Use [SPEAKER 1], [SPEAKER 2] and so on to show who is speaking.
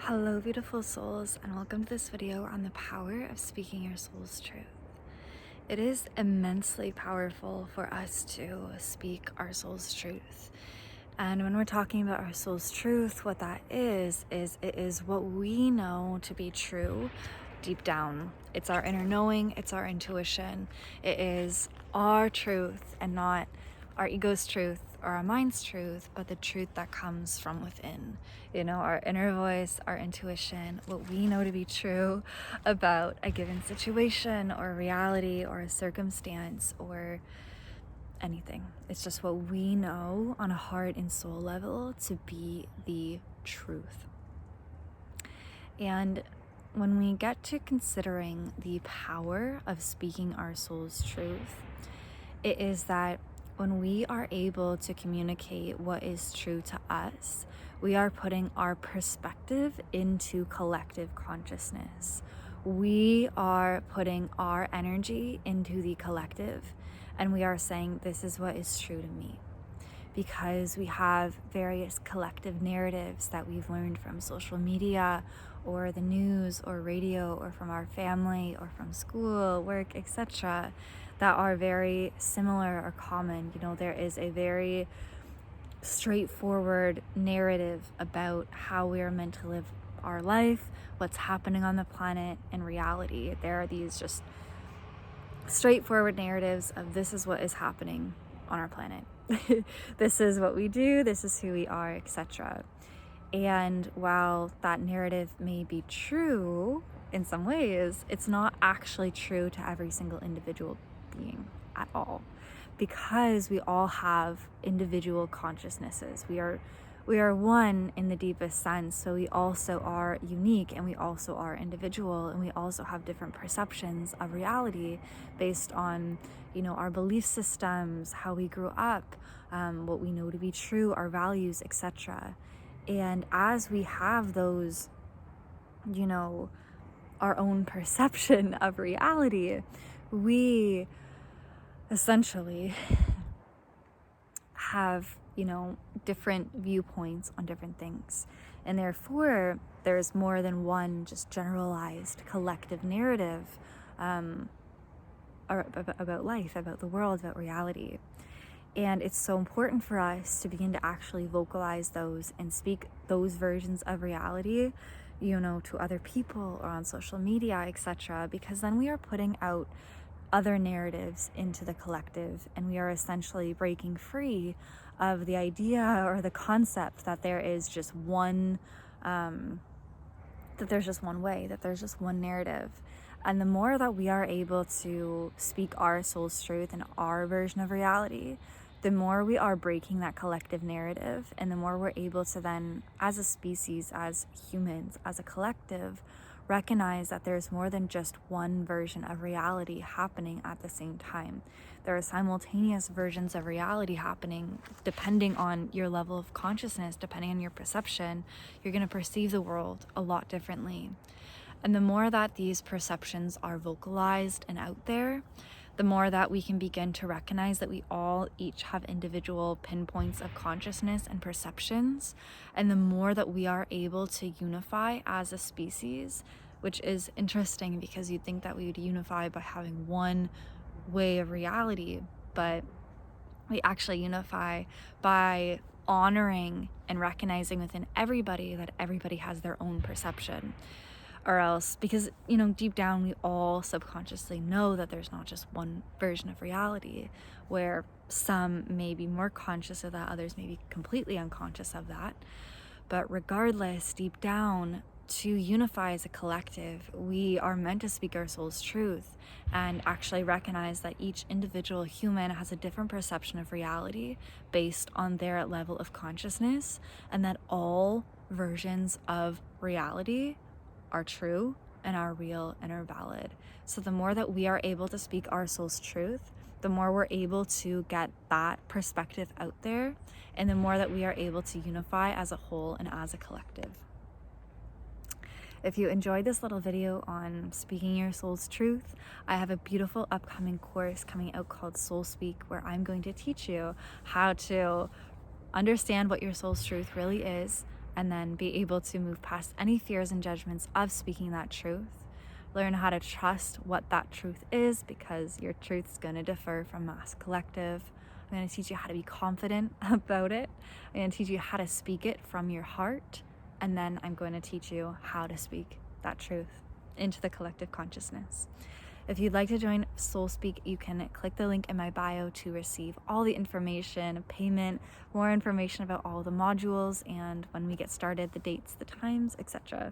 [SPEAKER 1] Hello, beautiful souls, and welcome to this video on the power of speaking your soul's truth. It is immensely powerful for us to speak our soul's truth. And when we're talking about our soul's truth, what that is it is what we know to be true deep down. It's our inner knowing, it's our intuition. It is our truth and not our ego's truth or our mind's truth, but the truth that comes from within. Our inner voice, our intuition, what we know to be true about a given situation or reality or a circumstance or anything. It's just what we know on a heart and soul level to be the truth. And when we get to considering the power of speaking our soul's truth, it is that when we are able to communicate what is true to us, we are putting our perspective into collective consciousness. We are putting our energy into the collective, and we are saying, this is what is true to me. Because we have various collective narratives that we've learned from social media or the news or radio or from our family or from school, work, etc., that are very similar or common. There is a very straightforward narrative about how we are meant to live our life, what's happening on the planet, and reality. There are these just straightforward narratives of this is what is happening on our planet. This is what we do, this is who we are, etc. And while that narrative may be true in some ways, it's not actually true to every single individual being at all, because we all have individual consciousnesses. We are one in the deepest sense, so we also are unique, and we also are individual, and we also have different perceptions of reality based on our belief systems, how we grew up, what we know to be true, our values, etc. And as we have those our own perception of reality, we essentially have different viewpoints on different things, and therefore there's more than one just generalized collective narrative about life, about the world, about reality. And it's so important for us to begin to actually vocalize those and speak those versions of reality to other people or on social media, etc., because then we are putting out other narratives into the collective, and we are essentially breaking free of the idea or the concept that there is just one that there's just one way, that there's just one narrative. And the more that we are able to speak our soul's truth and our version of reality, the more we are breaking that collective narrative, and the more we're able to then, as a species, as humans, as a collective, recognize that there's more than just one version of reality happening at the same time. There are simultaneous versions of reality happening depending on your level of consciousness, depending on your perception. You're going to perceive the world a lot differently. And the more that these perceptions are vocalized and out there, the more that we can begin to recognize that we all each have individual pinpoints of consciousness and perceptions, and the more that we are able to unify as a species, which is interesting because you'd think that we would unify by having one way of reality, but we actually unify by honoring and recognizing within everybody that everybody has their own perception. Or else, because deep down we all subconsciously know that there's not just one version of reality, where some may be more conscious of that, others may be completely unconscious of that. But regardless, deep down, to unify as a collective, we are meant to speak our soul's truth and actually recognize that each individual human has a different perception of reality based on their level of consciousness, and that all versions of reality are true and are real and are valid. So the more that we are able to speak our soul's truth, the more we're able to get that perspective out there, and the more that we are able to unify as a whole and as a collective. If you enjoyed this little video on speaking your soul's truth, I have a beautiful upcoming course coming out called Soul Speak, where I'm going to teach you how to understand what your soul's truth really is, and then be able to move past any fears and judgments of speaking that truth. Learn how to trust what that truth is, because your truth's going to differ from mass collective. I'm going to teach you how to be confident about it. I'm going to teach you how to speak it from your heart. And then I'm going to teach you how to speak that truth into the collective consciousness. If you'd like to join Soul Speak, you can click the link in my bio to receive all the information, payment, more information about all the modules, and when we get started, the dates, the times, etc.